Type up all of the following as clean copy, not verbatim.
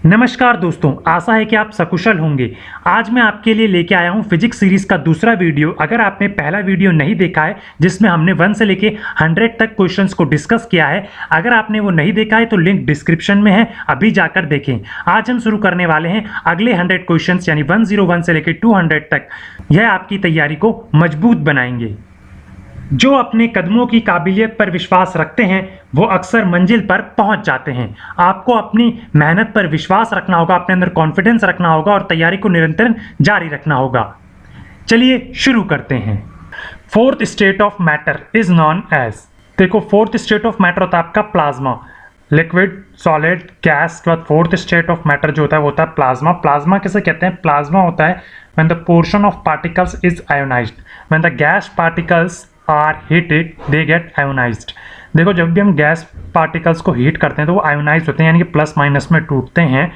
नमस्कार दोस्तों, आशा है कि आप सकुशल होंगे। आज मैं आपके लिए लेके आया हूं फिजिक्स सीरीज का दूसरा वीडियो। अगर आपने पहला वीडियो नहीं देखा है जिसमें हमने 1 से लेके 100 तक क्वेश्चंस को डिस्कस किया है, अगर आपने वो नहीं देखा है तो लिंक डिस्क्रिप्शन में है, अभी जाकर देखें। आज हम शुरू करने वाले हैं अगले 100 क्वेश्चंस यानी 101 से लेके 200 तक। यह आपकी तैयारी को मजबूत बनाएंगे। जो अपने कदमों की काबिलियत पर विश्वास रखते हैं वो अक्सर मंजिल पर पहुंच जाते हैं। आपको अपनी मेहनत पर विश्वास रखना होगा, अपने अंदर कॉन्फिडेंस रखना होगा और तैयारी को निरंतर जारी रखना होगा। चलिए शुरू करते हैं। Fourth state of matter is known as, देखो फोर्थ स्टेट ऑफ मैटर होता है आपका प्लाज्मा, लिक्विड, सॉलिड, गैस। के बाद फोर्थ स्टेट ऑफ मैटर जो होता है वो होता है प्लाज्मा। प्लाज्मा किसे कहते हैं? प्लाज्मा होता है when the portion of particles is ionized, when the gas particles are heated they get ionized। देखो जब भी हम गैस पार्टिकल्स को हीट करते हैं तो वो आयोनाइज होते हैं, यानी कि प्लस माइनस में टूटते हैं,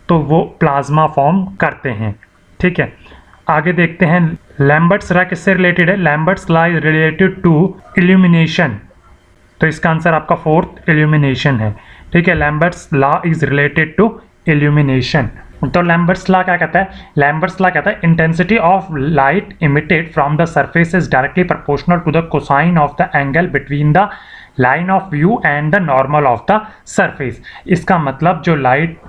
तो वो प्लाज्मा फॉर्म करते हैं। ठीक है, आगे देखते हैं। लैम्बर्ट्स लॉ किससे रिलेटेड है? Lambert's law is related to illumination, तो इसका आंसर आपका फोर्थ इल्यूमिनेशन है। ठीक है, Lambert's law is related to illumination. तो लैम्बर्ट्स लॉ क्या कहता है? लैम्बर्ट्स लॉ कहता है intensity of light emitted from the surface is directly proportional to the cosine of the angle between the line of view and the normal of the surface. इसका मतलब जो light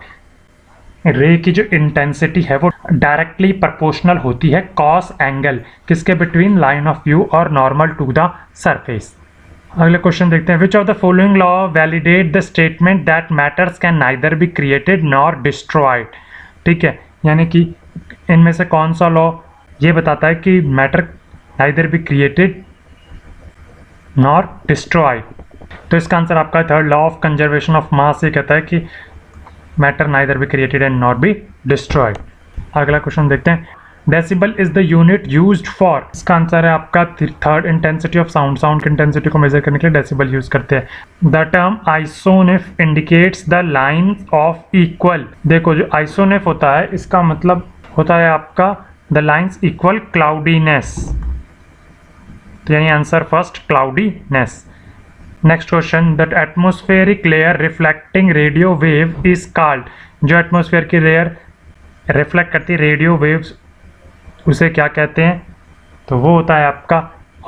रे की जो इंटेंसिटी है वो डायरेक्टली प्रोपोर्शनल होती है कॉस एंगल किसके? बिटवीन लाइन ऑफ व्यू और नॉर्मल टू द सरफेस। अगले क्वेश्चन देखते हैं। Which of the following law validate the statement that matters can neither be created nor destroyed. ठीक है, यानी कि इनमें से कौन सा लॉ ये बताता है कि matter neither be created nor destroyed? तो इसका आंसर आपका third law of conservation of mass ये कहता है कि matter neither be created and not be destroyed. अगला क्वेश्चन देखते हैं। Decibel is the unit used for, इसका आंसर है आपका third intensity of sound. Sound की इंटेंसिटी को मेजर करने के लिए डेसिबल यूज करते हैं। द टर्म आइसोनिफ indicates the line of equal. देखो जो आइसोनिफ होता है इसका मतलब होता है आपका द लाइन्स इक्वल क्लाउडीनेस, तो यानी answer first cloudiness. Next question. The atmospheric layer reflecting radio wave is called, जो एटमोस्फेयर की लेयर रिफ्लेक्ट करती है रेडियो वेव्स उसे क्या कहते हैं? तो वो होता है आपका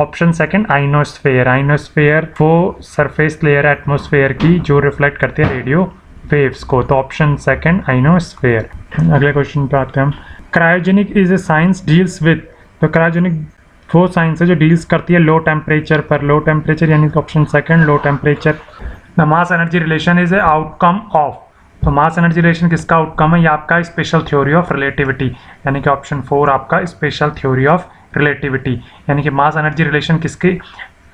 ऑप्शन सेकंड आइनोस्फेयर। आइनोस्फेयर वो सरफेस लेयर है एटमोस्फेयर की जो रिफ्लेक्ट करती है रेडियो वेव्स को, तो ऑप्शन सेकंड आइनोस्फेयर। अगले क्वेश्चन पे आते हैं हम। Cryogenic is a science deals with, तो क्रायोजेनिक वो साइंस है जो डील्स करती है लो टेम्परेचर पर। लो टेम्परेचर यानी option second low temperature. The mass energy relation is a outcome of, तो मास एनर्जी रिलेशन किसका आउटकम है? ये आपका स्पेशल थ्योरी ऑफ रिलेटिविटी, यानी कि ऑप्शन 4 आपका स्पेशल थ्योरी ऑफ रिलेटिविटी। यानी कि मास एनर्जी रिलेशन किसके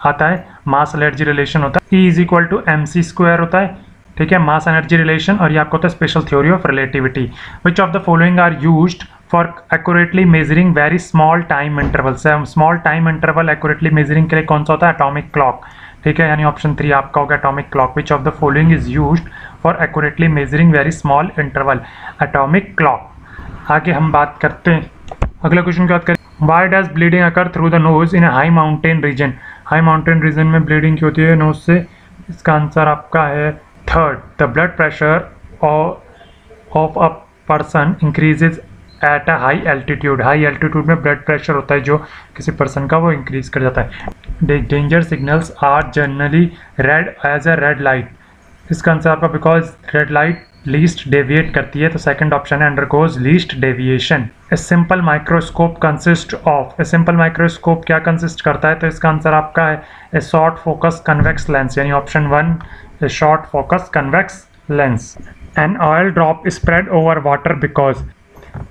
आता है? मास एनर्जी रिलेशन होता है E is equal to mc² होता है। ठीक है, मास एनर्जी रिलेशन, और ये आपका होता है special theory of relativity. Which of the following are used for accurately measuring very small time interval. Small time interval accurately measuring के लिए कौन सा होता है? Atomic clock. ठीक है, यानी ऑप्शन 3 आपका होगा atomic clock. Which of the following is used for accurately measuring very small interval? Atomic clock. आगे हम बात करते हैं, अगला क्वेश्चन की बात करें। Why does bleeding occur through the nose in high mountain region. High mountain region में ब्लीडिंग क्यों होती है नोज से? इसका आंसर आपका है third. The blood pressure of a person increases at a high altitude. High altitude में blood pressure होता है जो किसी पर्सन का वो इंक्रीज कर जाता है। Danger signals are generally red as a red light. इसका आंसर आपका because red light least deviate करती है, तो सेकंड ऑप्शन है undergoes least deviation. A simple microscope consist of, a simple microscope क्या कंसिस्ट करता है? तो इसका आंसर आपका है a short focus convex lens, यानी option 1 a short focus convex lens. An oil drop spread over water because,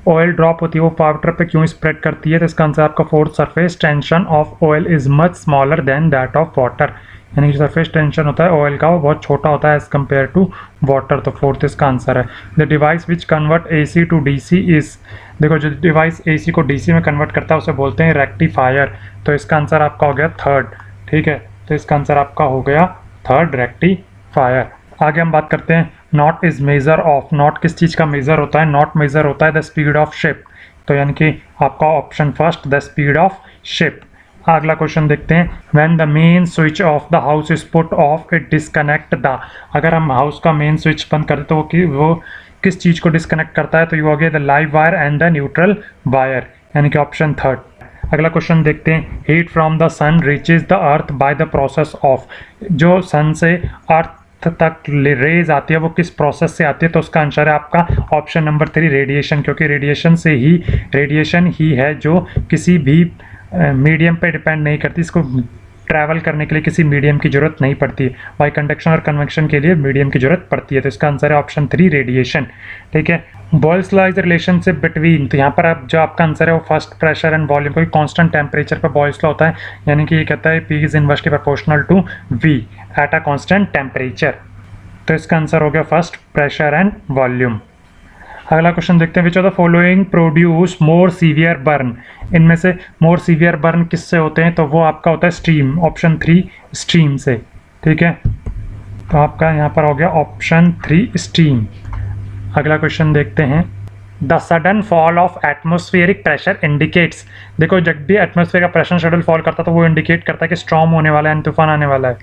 oil drop होती है वो वाटर पे क्यों स्प्रेड करती है? तो इसका आंसर आपका fourth surface tension of oil is much smaller than that of water, यानी कि सरफेस टेंशन होता है ऑयल का वो बहुत छोटा होता है एज कम्पेयर टू वाटर, तो फोर्थ इसका आंसर है। The device which convert AC to DC is, देखो जो डिवाइस AC को DC में कन्वर्ट करता है उसे बोलते हैं रेक्टिफायर, तो इसका आंसर आपका हो गया थर्ड। ठीक है, तो इसका आंसर आपका हो गया थर्ड रेक्टिफायर। आगे हम बात करते हैं। Not is measure of, not किस चीज़ का मेजर होता है? नॉट मेजर होता है द स्पीड ऑफ शिप, तो यानी कि आपका option first the speed of ship. अगला क्वेश्चन देखते हैं। When the main switch off the house is put off it disconnect the, अगर हम हाउस का मेन स्विच बंद कर दें तो वो किस चीज़ को डिस्कनेक्ट करता है, तो ये हो गया the live wire and the neutral wire, यानी कि ऑप्शन थर्ड। अगला क्वेश्चन देखते हैं, heat from the sun reaches the earth by the process of, जो सन से अर्थ तक रेज आती है वो किस प्रोसेस से आती है, तो उसका आंसर है आपका ऑप्शन नंबर 3 रेडिएशन, क्योंकि रेडिएशन ही है जो किसी भी मीडियम पे डिपेंड नहीं करती, इसको ट्रैवल करने के लिए किसी मीडियम की जरूरत नहीं पड़ती है, बाई कंडक्शन और कन्वेक्शन के लिए मीडियम की जरूरत पड़ती है, तो इसका आंसर है ऑप्शन 3 रेडिएशन। ठीक है, Boyle's law is the relationship between, तो यहाँ पर आप जो आपका आंसर है वो फर्स्ट प्रेशर एंड वॉल्यूम, कोई कांस्टेंट टेम्परेचर पर बॉयल्स लॉ होता है, यानी कि ये कहता है P is inversely proportional to V at a constant temperature, तो इसका आंसर हो गया फर्स्ट प्रेशर एंड वॉल्यूम। अगला क्वेश्चन देखते हैं, which of the following produce more severe burn, इनमें से मोर सीवियर बर्न किससे होते हैं, तो वो आपका होता है स्टीम, ऑप्शन 3 स्टीम से। ठीक है, तो आपका यहाँ पर हो गया ऑप्शन 3 स्टीम। अगला क्वेश्चन देखते हैं, the sudden fall of atmospheric pressure indicates, देखो जब भी एटमोस्फेयर का प्रेशर सडन फॉल करता है तो वो इंडिकेट करता है कि स्टॉर्म होने वाला है, तूफान आने वाला है,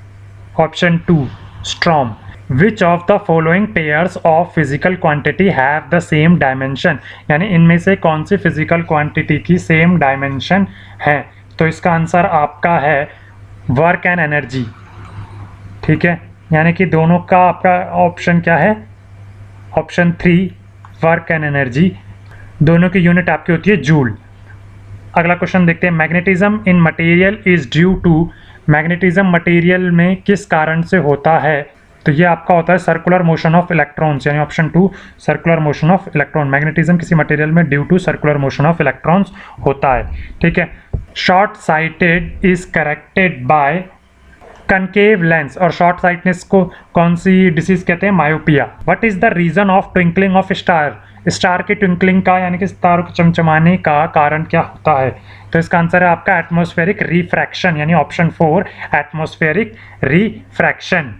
option 2 storm. Which of the following pairs of physical quantity have the same dimension, यानी इनमें से कौन सी फिजिकल क्वांटिटी की सेम डायमेंशन है, तो इसका आंसर आपका है वर्क एंड एनर्जी। ठीक है, यानी कि दोनों का आपका ऑप्शन क्या है, ऑप्शन 3 वर्क एंड एनर्जी, दोनों की यूनिट आपकी होती है जूल। अगला क्वेश्चन देखते हैं, magnetism in material is due to, magnetism material में किस कारण से होता है, तो ये आपका होता है सर्कुलर मोशन ऑफ इलेक्ट्रॉन्स, यानी option 2 circular motion of electron, magnetism किसी मटेरियल में due to circular motion of electrons होता है। ठीक है, short sighted is corrected by concave lens, और शॉर्ट साइटनेस को कौन सी डिसीज कहते हैं, myopia. What is the reason of twinkling of star, star के ट्विंकलिंग का यानी कि सितारों के चमचमाने का कारण क्या होता है, तो इसका आंसर है आपका एटमॉस्फेरिक रिफ्रैक्शन, यानी ऑप्शन 4 एटमॉस्फेरिक रिफ्रैक्शन।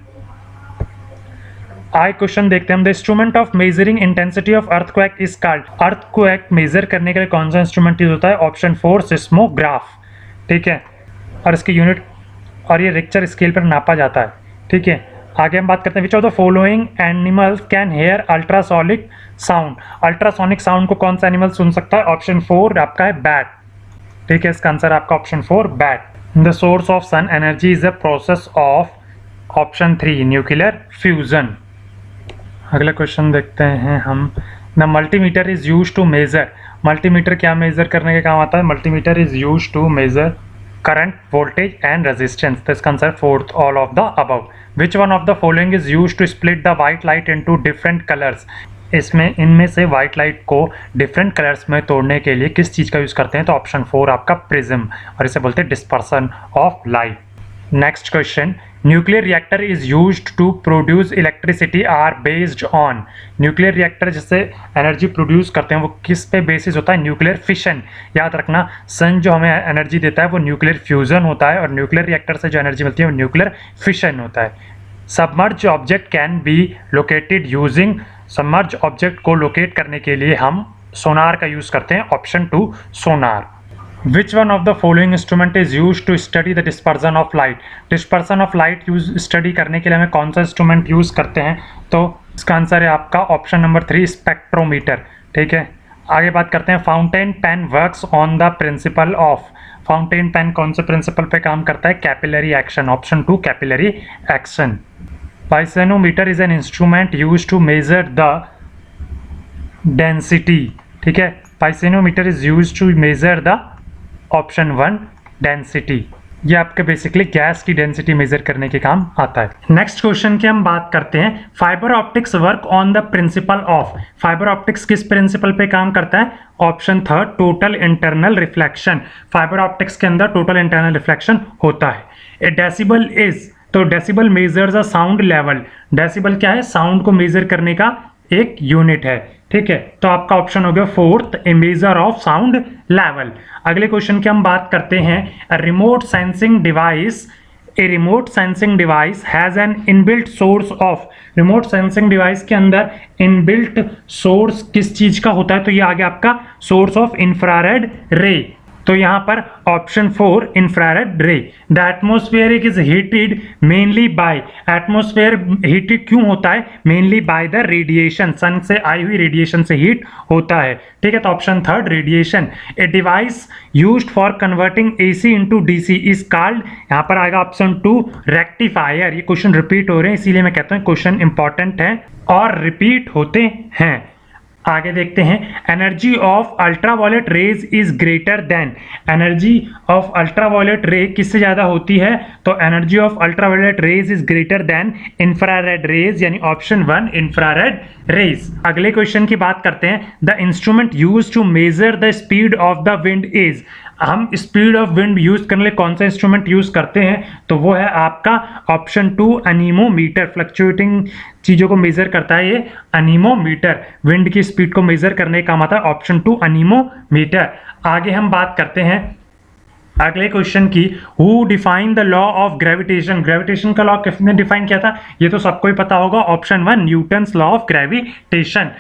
आई क्वेश्चन देखते हैं हम, the instrument of measuring intensity of earthquake is called, earthquake measure करने के लिए कौन सा इंस्ट्रूमेंट यूज होता है, ऑप्शन 4 सिस्मोग्राफ। ठीक है, और इसकी यूनिट और ये रिक्टर स्केल पर नापा जाता है। ठीक है, आगे हम बात करते हैं, which of the following animals can hear ultrasonic sound, ultrasonic sound को कौन सा एनिमल सुन सकता है, ऑप्शन 4 आपका है बैट। ठीक है, इसका आंसर आपका option 4 bat. The source of sun energy is a process of, option 3 nuclear fusion. अगला क्वेश्चन देखते हैं हम, the multimeter is use to measure, multimeter क्या मेजर करने के काम आता है, multimeter is use to measure current, voltage and resistance, तो इसका answer 4th all of the above. Which one of the following is use to split the white light into different colours, इसमें इनमें से व्हाइट लाइट को different colours में तोड़ने के लिए किस चीज़ का यूज़ करते हैं, तो ऑप्शन 4 आपका प्रिज्म, और इसे बोलते हैं dispersion of light. Next question, nuclear reactor is used to produce electricity are based on, nuclear reactor जिससे एनर्जी प्रोड्यूस करते हैं वो किस पे बेसिस होता है, न्यूक्लियर फिशन। याद रखना, सन जो हमें एनर्जी देता है वो न्यूक्लियर फ्यूजन होता है, और न्यूक्लियर रिएक्टर से जो एनर्जी मिलती है वो न्यूक्लियर फिशन होता है। Submerge object can be located using, submerge object को लोकेट करने के लिए हम सोनार का यूज़ करते हैं, option 2 Sonar. Which one of the following instrument is used to study the dispersion of light? Dispersion of light use study करने के लिए हमें कौन सा इंस्ट्रूमेंट यूज़ करते हैं, तो इसका आंसर है आपका ऑप्शन नंबर 3 स्पेक्ट्रोमीटर। ठीक है, आगे बात करते हैं, fountain pen works on the principle of, fountain pen कौन से प्रिंसिपल पे काम करता है, capillary action, option 2 capillary action. Pycnometer is an instrument use to measure the density. ठीक है, pycnometer is use to measure the, option 1 density, ये आपके बेसिकली गैस की डेंसिटी मेजर करने के काम आता है। नेक्स्ट क्वेश्चन की हम बात करते हैं, fibre optics work on the principle of, fibre optics किस प्रिंसिपल पे काम करता है, option 3 total internal reflection, fibre optics के अंदर टोटल इंटरनल रिफ्लेक्शन होता है। ए डेसिबल इज, तो decibel measures a sound level, decibel क्या है, साउंड को मेजर करने का एक यूनिट है। ठीक है, तो आपका ऑप्शन हो गया 4th A measure of sound level. अगले क्वेश्चन की हम बात करते हैं, remote sensing device, a remote sensing device has an inbuilt source of, remote sensing device के अंदर इनबिल्ट सोर्स किस चीज का होता है, तो ये आ गया आपका सोर्स ऑफ इंफ्रारेड रे, तो यहाँ पर ऑप्शन 4 इंफ्रारेड रे। The atmosphere is heated mainly by, atmosphere heated क्यों होता है? मेनली बाय द रेडिएशन, सन से आई हुई रेडिएशन से हीट होता है। ठीक है, तो option 3 radiation. A device used for converting AC into DC is called, यहाँ पर आएगा ऑप्शन 2 रेक्टिफायर। ये क्वेश्चन रिपीट हो रहे हैं इसीलिए मैं कहता हूँ क्वेश्चन इंपॉर्टेंट है और रिपीट होते हैं। आगे देखते हैं, energy of ultraviolet rays is greater than, energy of ultraviolet ray किससे ज्यादा होती है? तो energy of ultraviolet rays is greater than infrared rays, यानी ऑप्शन 1 इंफ्रारेड रेज। अगले क्वेश्चन की बात करते हैं, the instrument use to measure the speed of the wind is, हम स्पीड ऑफ विंड यूज करने लिए कौन सा इंस्ट्रूमेंट यूज करते हैं? तो वो है आपका ऑप्शन 2 अनीमोमीटर। फ्लक्चुएटिंग चीजों को मेजर करता है ये अनीमोमीटर, विंड की स्पीड को मेजर करने का काम आता है ऑप्शन 2 अनीमोमीटर। आगे हम बात करते हैं अगले क्वेश्चन की, who define the law of gravitation, gravitation का लॉ किसने डिफाइन किया था? ये तो सबको ही पता होगा, option 1 Newton's law of gravitation.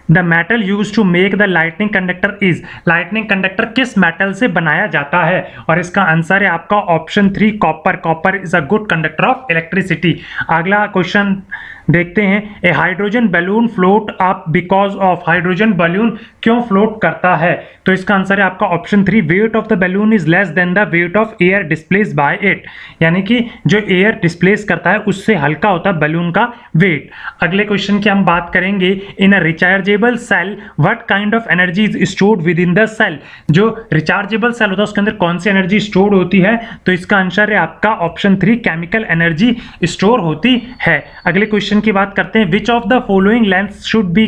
The metal use to make the lightning conductor is, lightning conductor किस मेटल से बनाया जाता है? और इसका आंसर है आपका option 3 copper. Copper is a good conductor of electricity. अगला क्वेश्चन देखते हैं, a hydrogen balloon float up because of, hydrogen balloon क्यों फ्लोट करता है? तो इसका आंसर है आपका option 3 weight of the balloon is less than the weight of air displace bye it, यानी कि जो एयर डिस्प्लेस करता है उससे हल्का होता है बैलून का वेट। अगले क्वेश्चन की हम बात करेंगे, in a rechargeable cell what kind of energy is stored within the cell, जो रिचार्जेबल सेल होता है उसके अंदर कौन सी एनर्जी स्टोर होती है? तो इसका आंसर है आपका ऑप्शन 3 केमिकल एनर्जी स्टोर होती है। अगले क्वेश्चन की बात करते हैं, which of the following lens should be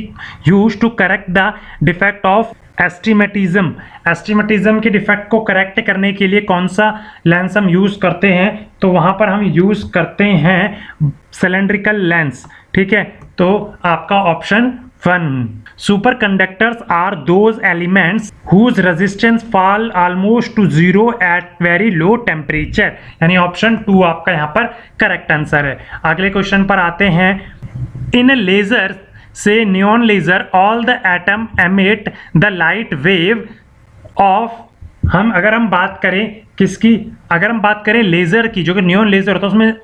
used to correct the defect of astigmatism, astigmatism के डिफेक्ट को करेक्ट करने के लिए कौन सा लेंस हम यूज करते हैं? तो वहां पर हम यूज करते हैं सिलेंड्रिकल लेंस। ठीक है, तो आपका option 1। Super conductors are those elements whose resistance fall almost to zero at very low temperature, यानी ऑप्शन 2 आपका यहाँ पर करेक्ट आंसर है। अगले क्वेश्चन पर आते हैं, इन लेजर से neon laser all the atom emit the light wave of, अगर हम बात करें किसकी, अगर हम बात करें लेजर की, जो कि नियॉन लेजर होता है उसमें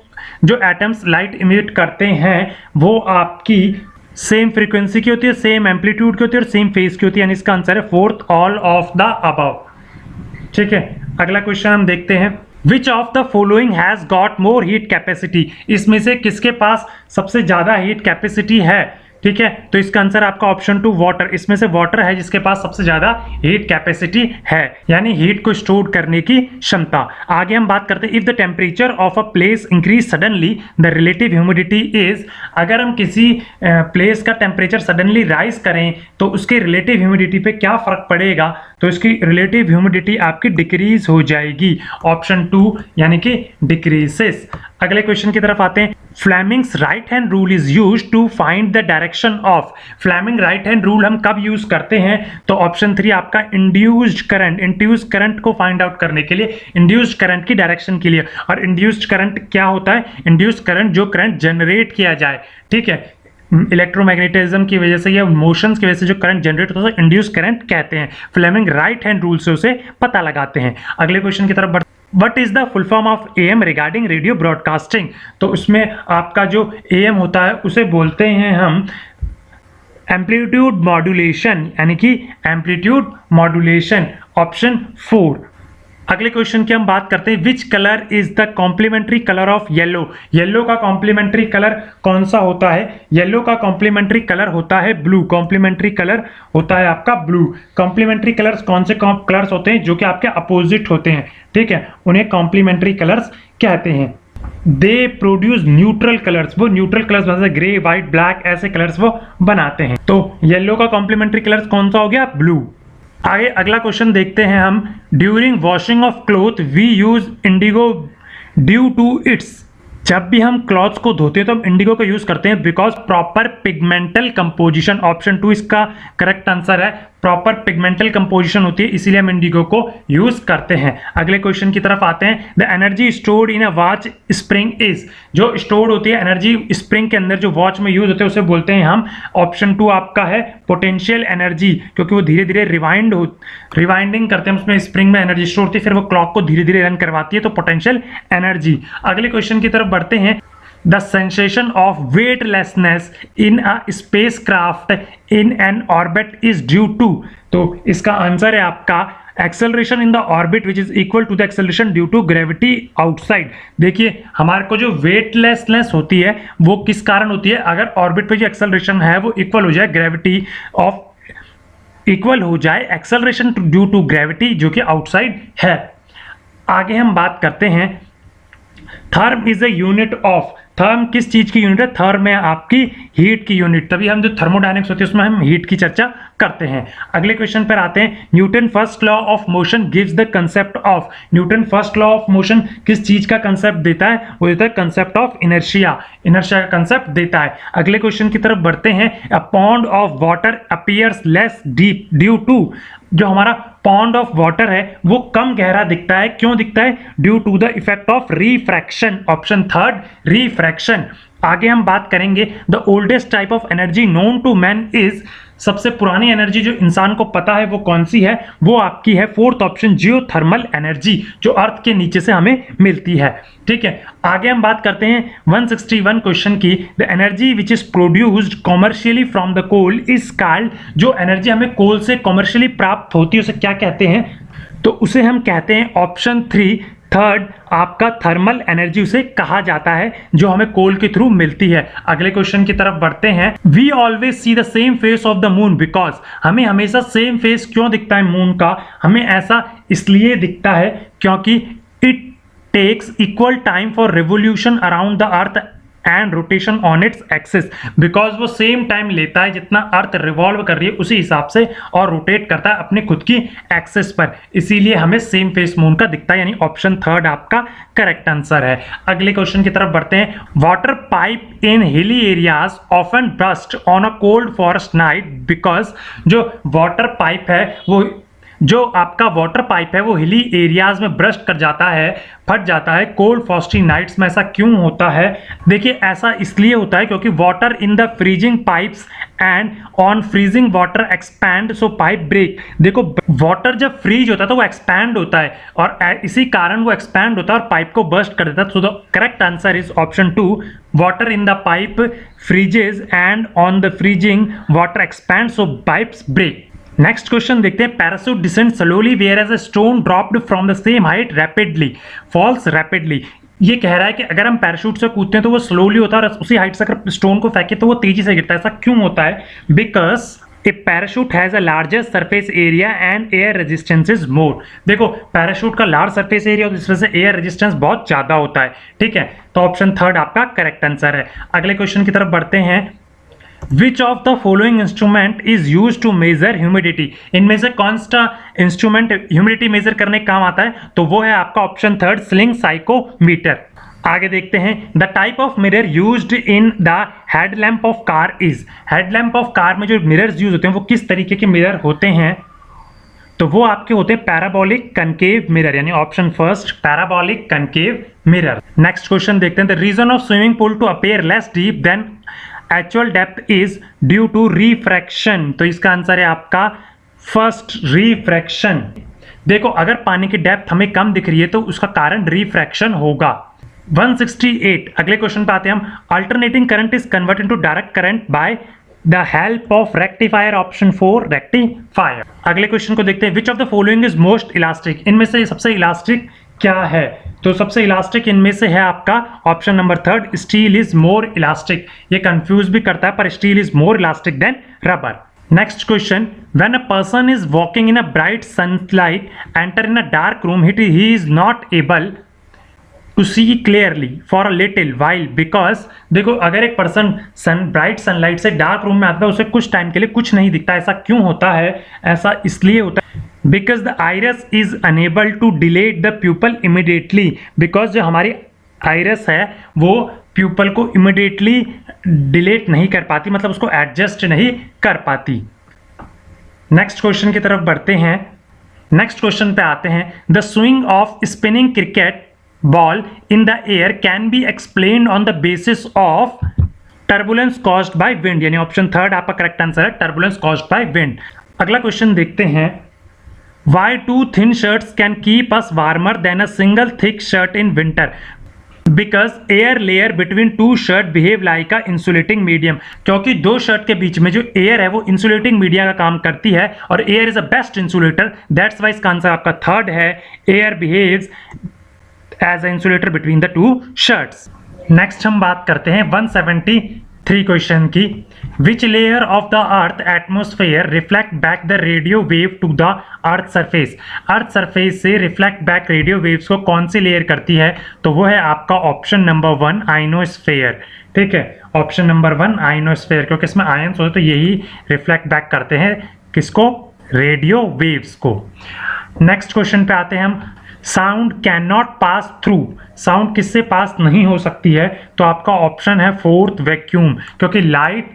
जो एटम्स लाइट इमिट करते हैं वो आपकी सेम फ्रीक्वेंसी की होती है, सेम एम्पलीट्यूड की होती है और सेम फेज की होती है, यानी इसका आंसर है 4th all of the above. ठीक है, अगला क्वेश्चन हम देखते हैं, which of the following has got more heat capacity, इसमें से किसके पास सबसे ज्यादा हीट कैपेसिटी है? ठीक है, तो इसका आंसर आपका ऑप्शन 2 वाटर, इसमें से वाटर है जिसके पास सबसे ज्यादा हीट कैपेसिटी है, यानी हीट को स्टोर करने की क्षमता। आगे हम बात करते हैं, if the temperature of a place increase suddenly the relative humidity is, अगर हम किसी प्लेस का टेम्परेचर सडनली राइज करें तो उसके रिलेटिव ह्यूमिडिटी पे क्या फर्क पड़ेगा? तो इसकी रिलेटिव ह्यूमिडिटी आपकी डिक्रीज हो जाएगी, ऑप्शन 2 यानी कि डिक्रीजेस। अगले क्वेश्चन की तरफ आते हैं, Fleming's right hand rule is used to find the direction of, Fleming right hand rule हम कब यूज करते हैं? तो ऑप्शन 3 आपका इंड्यूस्ड करंट, इंड्यूस्ड करंट को फाइंड आउट करने के लिए, इंड्यूस्ड करंट की डायरेक्शन के लिए। और इंड्यूस्ड करंट क्या होता है? इंड्यूस्ड करंट जो करंट जनरेट किया जाए, ठीक है, इलेक्ट्रोमैग्नेटिज्म की वजह से या मोशंस की वजह से जो करंट जनरेट होता है इंड्यूस्ड करंट कहते हैं। फ्लेमिंग राइट हैंड रूल से उसे पता लगाते हैं। अगले क्वेश्चन की तरफ बढ़ते, what is the full form of AM regarding radio broadcasting? तो उसमें आपका जो AM होता है उसे बोलते हैं हम एम्पलीट्यूड मॉड्यूलेशन, यानी कि एम्पलीट्यूड मॉड्यूलेशन, ऑप्शन 4। अगले क्वेश्चन की हम बात करते हैं, which colour is the complementary colour of yellow, yellow का कॉम्प्लीमेंट्री कलर कौन सा होता है? येलो का कॉम्प्लीमेंट्री कलर होता है ब्लू, कॉम्प्लीमेंट्री कलर होता है आपका ब्लू। कॉम्प्लीमेंट्री कलर्स कौन से कलर्स होते हैं? जो कि आपके अपोजिट होते हैं, ठीक है, उन्हें कॉम्प्लीमेंट्री कलर्स कहते हैं। दे प्रोड्यूस न्यूट्रल कलर्स, वो न्यूट्रल कलर्स जैसे ग्रे, व्हाइट, ब्लैक ऐसे कलर्स वो बनाते हैं। तो येलो का कॉम्प्लीमेंट्री कलर्स कौन सा हो गया? ब्लू। आगे अगला क्वेश्चन देखते हैं हम, during washing of cloth we use indigo due to its, जब भी हम क्लॉथ्स को धोते हैं तो हम इंडिगो का यूज करते हैं बिकॉज प्रॉपर पिगमेंटल कंपोजिशन, ऑप्शन 2 इसका करेक्ट आंसर है, प्रॉपर पिगमेंटल कंपोजिशन होती है, इसीलिए हम इंडिगो को यूज करते हैं। अगले क्वेश्चन की तरफ आते हैं। The energy stored in a watch spring is, जो स्टोर्ड होती है एनर्जी स्प्रिंग के अंदर जो वॉच में यूज होते हैं उसे बोलते हैं हम, ऑप्शन 2 आपका है पोटेंशियल एनर्जी, क्योंकि वो धीरे धीरे रिवाइंडिंग करते हैं, उसमें स्प्रिंग में एनर्जी स्टोर होती है, फिर वो क्लॉक को धीरे धीरे रन करवाती है, तो पोटेंशियल एनर्जी। अगले क्वेश्चन की तरफ बढ़ते हैं। The sensation of weightlessness in a spacecraft in an orbit is due to, तो इसका आंसर है आपका acceleration in the orbit which is equal to the acceleration due to gravity outside। देखिए हमारे को जो weightlessness होती है वो किस कारण होती है, अगर ऑर्बिट पे जो एक्सेलरेशन है वो इक्वल हो जाए ग्रेविटी ऑफ, इक्वल हो जाए एक्सेलरेशन ड्यू टू ग्रेविटी जो कि आउटसाइड है। आगे हम बात करते हैं। Therm is a unit of, therm किस चीज की यूनिट है, थर्म है आपकी हीट की यूनिट, तभी हम जो थर्मोडायनेमिक्स होती है उसमें हम हीट की चर्चा करते हैं। अगले क्वेश्चन पर आते हैं। Newton first law of motion gives the concept of, Newton first law of motion किस चीज का कंसेप्ट देता है, वो देता है कंसेप्ट ऑफ इनर्शिया, इनर्शिया का कंसेप्ट देता है। अगले क्वेश्चन की तरफ बढ़ते हैं। A pond of water appears less deep due to, जो हमारा पॉन्ड ऑफ वाटर है वो कम गहरा दिखता है, क्यों दिखता है, due to the effect of refraction, option 3 refraction. आगे हम बात करेंगे। The oldest type of energy known to man is, सबसे पुरानी एनर्जी जो इंसान को पता है वो कौन सी है, वो आपकी है 4th ऑप्शन जियोथर्मल एनर्जी, जो अर्थ के नीचे से हमें मिलती है। ठीक है, आगे हम बात करते हैं 161 क्वेश्चन की। The energy which is produced commercially from the coal is called, जो एनर्जी हमें कोल से कॉमर्शियली प्राप्त होती है उसे क्या कहते हैं, तो उसे हम कहते हैं ऑप्शन 3 थर्ड आपका थर्मल एनर्जी उसे कहा जाता है, जो हमें कोल के थ्रू मिलती है। अगले क्वेश्चन की तरफ बढ़ते हैं। We always see the same face of the moon because, हमें हमेशा सेम फेस क्यों दिखता है मून का, हमें ऐसा इसलिए दिखता है क्योंकि it takes equal time for revolution around the earth and rotation on its axis, because वो सेम टाइम लेता है जितना अर्थ रिवॉल्व कर रही है उसी हिसाब से और रोटेट करता है अपने खुद की एक्सिस पर, इसीलिए हमें सेम फेस मून का दिखता है, यानी ऑप्शन 3 आपका करेक्ट आंसर है। अगले क्वेश्चन की तरफ बढ़ते हैं। Water pipe in hilly areas often burst on a cold forest night because, जो वाटर पाइप है वो, जो आपका वाटर पाइप है वो हिली एरियाज में ब्रस्ट कर जाता है, फट जाता है कोल्ड फ्रॉस्टी नाइट्स में। ऐसा क्यों होता है, देखिए ऐसा इसलिए होता है क्योंकि water in the freezing pipes and on freezing water expand so pipe break. देखो वाटर जब फ्रीज होता है तो वो एक्सपैंड होता है और इसी कारण वो एक्सपैंड होता है और पाइप को बर्स्ट कर देता है। So the correct answer is option 2 water in the pipe freezes and on the freezing water expand so pipes break. Next question देखते हैं। Parachute descend slowly where as a stone dropped from the same height rapidly falls rapidly. ये कह रहा है कि अगर हम parachute से कूदते हैं तो वो स्लोली होता है और उसी हाइट से अगर स्टोन को फेंके तो वो तेजी से गिरता है। ऐसा क्यों होता है, because A parachute has a larger surface area and air resistance is more. देखो पैराशूट का लार्ज सरफेस एरिया और दूसरे से एयर रेजिस्टेंस बहुत ज्यादा होता है। ठीक है, तो ऑप्शन 3 आपका करेक्ट आंसर है। अगले क्वेश्चन की तरफ बढ़ते हैं। Which of the following instrument is used to measure humidity? इनमें से कौन सा इंस्ट्रूमेंट ह्यूमिडिटी मेजर करने का काम आता है, तो वो है आपका ऑप्शन 3 स्लिंग साइकोमीटर। आगे देखते हैं। The type of mirror used in the headlamp of car is, headlamp of car में जो मिरर्स यूज होते हैं वो किस तरीके के मिरर होते हैं, तो वो आपके होते हैं पैराबोलिक कनकेव मिरर, यानी option 1 parabolic concave mirror. Next question देखते हैं। The reason of swimming pool to appear less deep than actual depth is due to refraction, तो इसका आंसर है आपका 1 रिफ्रैक्शन। देखो अगर पानी की डेप्थ हमें कम दिख रही है तो उसका कारण रिफ्रैक्शन होगा। 168 अगले क्वेश्चन पे आते हैं हम। Alternating current is convert into direct current by the help of rectifier, option 4 rectifier. अगले क्वेश्चन को देखते हैं। Which of the following is most elastic, इनमें से सबसे इलास्टिक क्या है, तो सबसे इलास्टिक इनमें से है आपका option number 3 steel is more elastic. ये कंफ्यूज भी करता है पर steel is more elastic than rubber. Next question. When a person is walking in a bright sunlight enter in a dark room he is not able to see clearly for a little while because, देखो अगर एक person bright sunlight से dark room में आता है उसे कुछ time के लिए कुछ नहीं दिखता। ऐसा क्यों होता है, ऐसा इसलिए होता है because the iris is unable to dilate the pupil immediately, because जो हमारी आइरस है वो प्यूपल को इमिडिएटली डिलेट नहीं कर पाती, मतलब उसको एडजस्ट नहीं कर पाती। नेक्स्ट क्वेश्चन की तरफ बढ़ते हैं। नेक्स्ट क्वेश्चन पे आते हैं। The swing of spinning cricket ball in the air can be explained on the basis of turbulence caused by wind, यानी ऑप्शन थर्ड आपका करेक्ट आंसर है, टर्बुलेंस कॉज्ड बाय विंड। अगला क्वेश्चन देखते हैं। Why two thin shirts can keep us warmer than a single thick shirt in winter? Because air layer between two shirt behave like a insulating medium। क्योंकि दो shirt के बीच में जो air है वो इंसुलेटिंग मीडिया का काम करती है और air is a best insulator, that's why इसका आंसर आपका थर्ड है, air behaves as a insulator between the two shirts. Next हम बात करते हैं 173 क्वेश्चन की। Which layer of the earth atmosphere reflect back the radio wave to the earth surface? Earth surface से reflect back radio waves को कौन सी layer करती है? तो वो है आपका ऑप्शन नंबर 1 आइनोस्फेयर। ठीक है, ऑप्शन नंबर 1 आइनोस्फेयर, क्योंकि इसमें आयंस होते तो यही रिफ्लेक्ट बैक करते हैं किसको? रेडियो वेव्स को। नेक्स्ट क्वेश्चन पे आते हैं हम। Sound can not pass through, sound किससे पास नहीं हो सकती है? तो आपका ऑप्शन है फोर्थ वैक्यूम, क्योंकि लाइट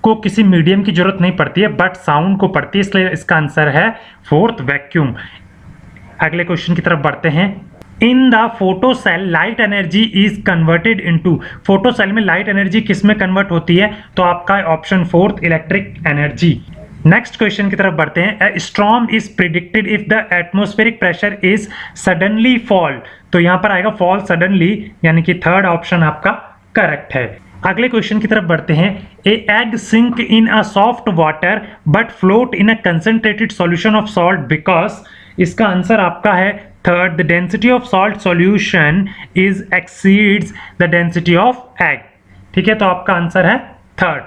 को किसी मीडियम की जरूरत नहीं पड़ती है बट साउंड को पड़ती है, इसलिए इसका आंसर है फोर्थ वैक्यूम। अगले क्वेश्चन की तरफ बढ़ते हैं। In the photo cell light energy is converted into, photo cell में लाइट एनर्जी किस में कन्वर्ट होती है? तो आपका option fourth electric energy. Next question की तरफ बढ़ते हैं। A storm is predicted if the atmospheric pressure is suddenly fall, तो यहां पर आएगा फॉल सडनली, यानी कि थर्ड ऑप्शन आपका करेक्ट है। अगले क्वेश्चन की तरफ बढ़ते हैं। A egg sink in a soft water but float in a concentrated solution of salt because, इसका आंसर आपका है third, the density of salt solution is exceeds the density of egg. ठीक है, तो आपका आंसर है थर्ड।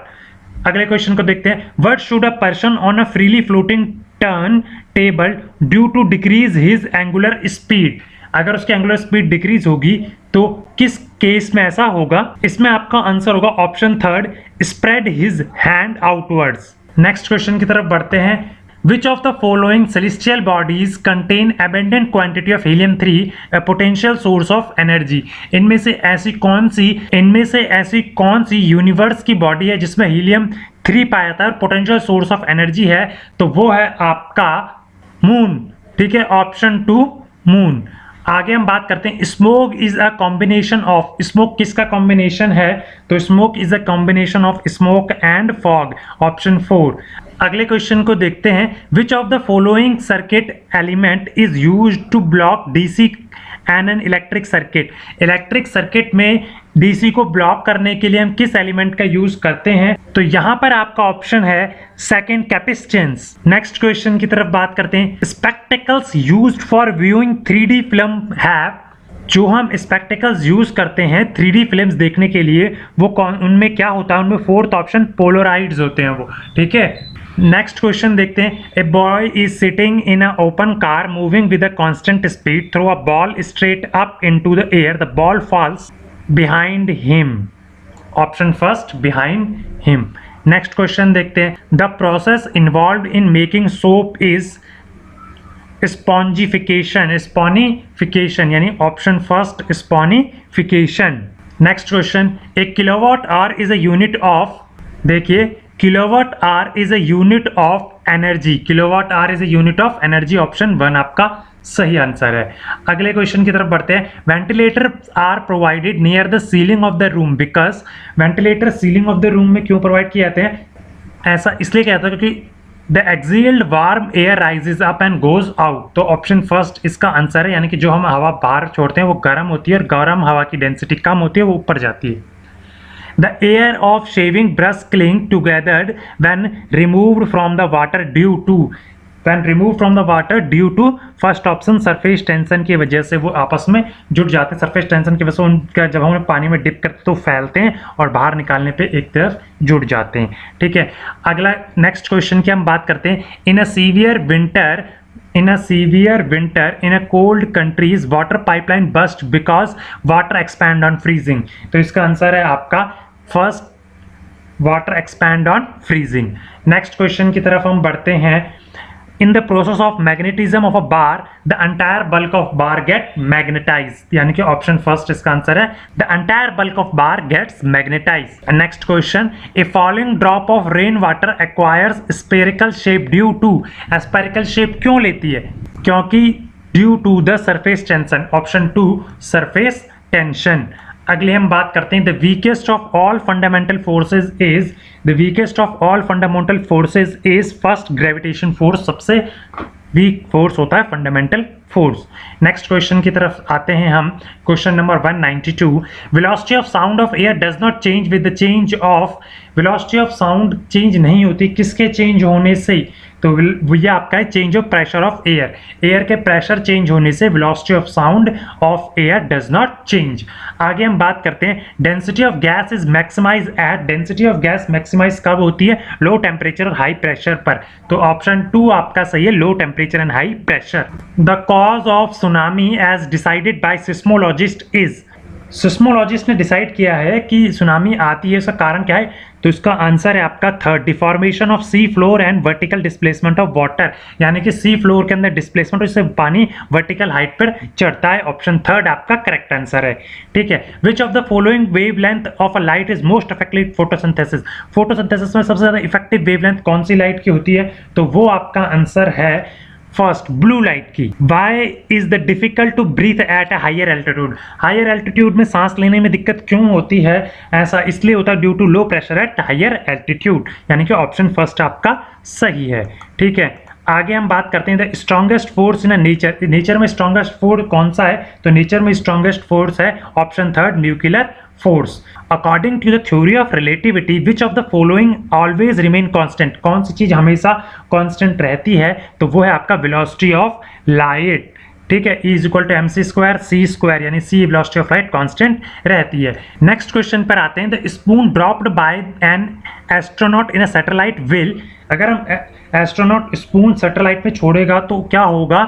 अगले question को देखते हैं। What should a person on a freely floating turn table due to decrease his angular speed? अगर उसकी एंगुलर स्पीड डिक्रीज होगी तो किस केस में ऐसा होगा? इसमें आपका आंसर होगा option third, spread his hand outwards. Next question की तरफ बढ़ते हैं। Which of the following celestial bodies contain abundant quantity of helium-3, a potential source of energy? इनमें से ऐसी कौन सी यूनिवर्स की बॉडी है जिसमें हीलियम-3 पाया जाता है और पोटेंशियल सोर्स ऑफ एनर्जी है? तो वो है आपका मून। ठीक है, ऑप्शन 2 मून। आगे हम बात करते हैं। Smoke is a combination of, smoke किसका कॉम्बिनेशन है? तो smoke is a combination of smoke and fog, option 4। अगले क्वेश्चन को देखते हैं। Which of the following circuit element is used to block DC and an electric circuit? Electric circuit में DC को block करने के लिए हम किस एलिमेंट का यूज करते हैं? तो यहां पर आपका ऑप्शन है सेकंड, कैपेसिटेंस। नेक्स्ट क्वेश्चन की तरफ बात करते हैं। Spectacles used for viewing 3D film have, जो हम स्पेक्टेकल्स यूज करते हैं 3D फिल्म्स देखने के लिए, वो कौन, उनमें क्या होता है? उनमें फोर्थ ऑप्शन पोलराइड्स होते हैं वो। ठीक है, नेक्स्ट क्वेश्चन देखते हैं। A boy is sitting in a open car moving with a constant speed throw a ball straight up into the air, the ball falls behind him, option first behind him. Next question देखते हैं। The process involve in making soap is saponification, saponification, यानी option first saponification. Next question. A kilowatt hour is a unit of, देखिए kilowatt hour is a unit of energy, kilowatt hour is a unit of energy, option 1 आपका सही answer है। अगले question की तरफ बढ़ते हैं। Ventilator are provided near the ceiling of the room because, ventilator ceiling of the room में क्यों प्रोवाइड किए जाते हैं? ऐसा इसलिए कहता है क्योंकि the exhaled warm air rises up and goes out, तो ऑप्शन फर्स्ट इसका आंसर है, यानी कि जो हम हवा बाहर छोड़ते हैं वो गर्म होती है और गर्म हवा की डेंसिटी कम होती है, वो ऊपर जाती है। The air of shaving brush cling together when removed from the water due to, when removed from the water due to first option surface tension की वजह से वो आपस में जुड़ जाते हैं। सरफेस टेंशन की वजह से उनका जब हम उन्हें पानी में डिप करते तो फैलते हैं और बाहर निकालने पे एक तरफ जुड़ जाते हैं। ठीक है, अगला नेक्स्ट क्वेश्चन की हम बात करते हैं। In a severe winter in a cold countries water pipeline burst because water expand on freezing, तो इसका आंसर है आपका first, water expand on freezing. Next question की तरफ हम बढ़ते हैं। In the process of magnetism of a bar the entire bulk of bar get magnetized, यानी कि ऑप्शन फर्स्ट इसका आंसर है, the entire bulk of bar gets magnetized. Next question, a falling drop of rain water acquires spherical shape due to, spherical shape क्यों लेती है? क्योंकि due to the surface tension, option 2 surface tension. अगले हम बात करते हैं the weakest of all fundamental forces is, the weakest of all fundamental forces is first gravitation force, सबसे वीक फोर्स होता है फंडामेंटल फोर्स। नेक्स्ट क्वेश्चन की तरफ आते हैं हम, question number 192, velocity of sound of air does not change with the change of, velocity of sound change नहीं होती किसके चेंज होने से? तो ये आपका है change of pressure of air, air के प्रेशर चेंज होने से velocity of sound of air does not change. आगे हम बात करते हैं density of gas is maximize at, density of gas maximize कब होती है? लो टेम्परेचर और हाई प्रेशर पर। तो ऑप्शन 2 आपका सही है, low temperature and high pressure. The cause of tsunami as decided by seismologist is, seismologist ने डिसाइड किया है कि सुनामी आती है, उसका कारण क्या है? तो इसका आंसर है आपका third, deformation of sea floor and vertical displacement of water, यानी कि सी फ्लोर के अंदर डिस्प्लेसमेंट, उससे पानी वर्टिकल हाइट पर चढ़ता है। ऑप्शन थर्ड आपका करेक्ट आंसर है। ठीक है, विच of the following wavelength of a light is most effective photosynthesis, photosynthesis में सबसे ज्यादा इफेक्टिव वेवलेंथ कौन सी लाइट की होती है? तो वो आपका आंसर है फर्स्ट ब्लू लाइट की। Why is the difficult to breathe at a higher altitude, higher altitude में सांस लेने में दिक्कत क्यों होती है? ऐसा इसलिए होता है due to low pressure at higher altitude, यानी कि ऑप्शन फर्स्ट आपका सही है। ठीक है, आगे हम बात करते हैं the strongest force in nature, nature में स्ट्रॉन्गेस्ट फोर्स कौन सा है? तो नेचर में स्ट्रॉन्गेस्ट फोर्स है option third nuclear force. According to the theory of relativity which of the following always remain constant, कौन सी चीज हमेशा कांस्टेंट रहती है? तो वो है आपका वेलोसिटी ऑफ लाइट। ठीक है, E equal to mc square c square, यानी c velocity of light constant रहती है। नेक्स्ट क्वेश्चन पर आते हैं, the spoon dropped by an astronaut in a satellite will, अगर हम एस्ट्रोनॉट स्पून सैटेलाइट में छोड़ेगा तो क्या होगा?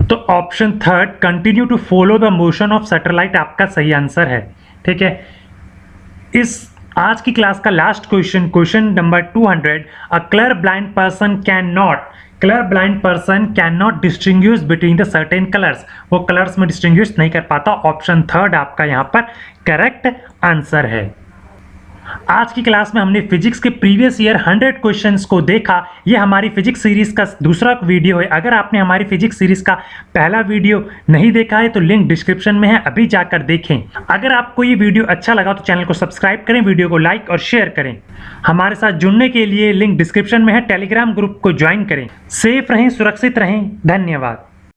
तो option third continue to follow the motion of satellite आपका सही आंसर है। ठीक है, इस आज की क्लास का last question, question number 200, a colour blind person can not, colour blind person can not distinguish between the certain colours, वो कलर्स में डिस्टिंग्विश नहीं कर पाता। ऑप्शन थर्ड आपका यहाँ पर करेक्ट आंसर है। आज की क्लास में हमने फिजिक्स के प्रीवियस ईयर 100 क्वेश्चंस को देखा। ये हमारी फिजिक्स सीरीज का दूसरा वीडियो है। अगर आपने हमारी फिजिक्स सीरीज का पहला वीडियो नहीं देखा है तो लिंक डिस्क्रिप्शन में है, अभी जाकर देखें। अगर आपको ये वीडियो अच्छा लगा तो चैनल को सब्सक्राइब करें, वीडियो को लाइक और शेयर करें। हमारे साथ जुड़ने के लिए लिंक डिस्क्रिप्शन में है, टेलीग्राम ग्रुप को ज्वाइन करें। सेफ रहें, सुरक्षित रहें, धन्यवाद।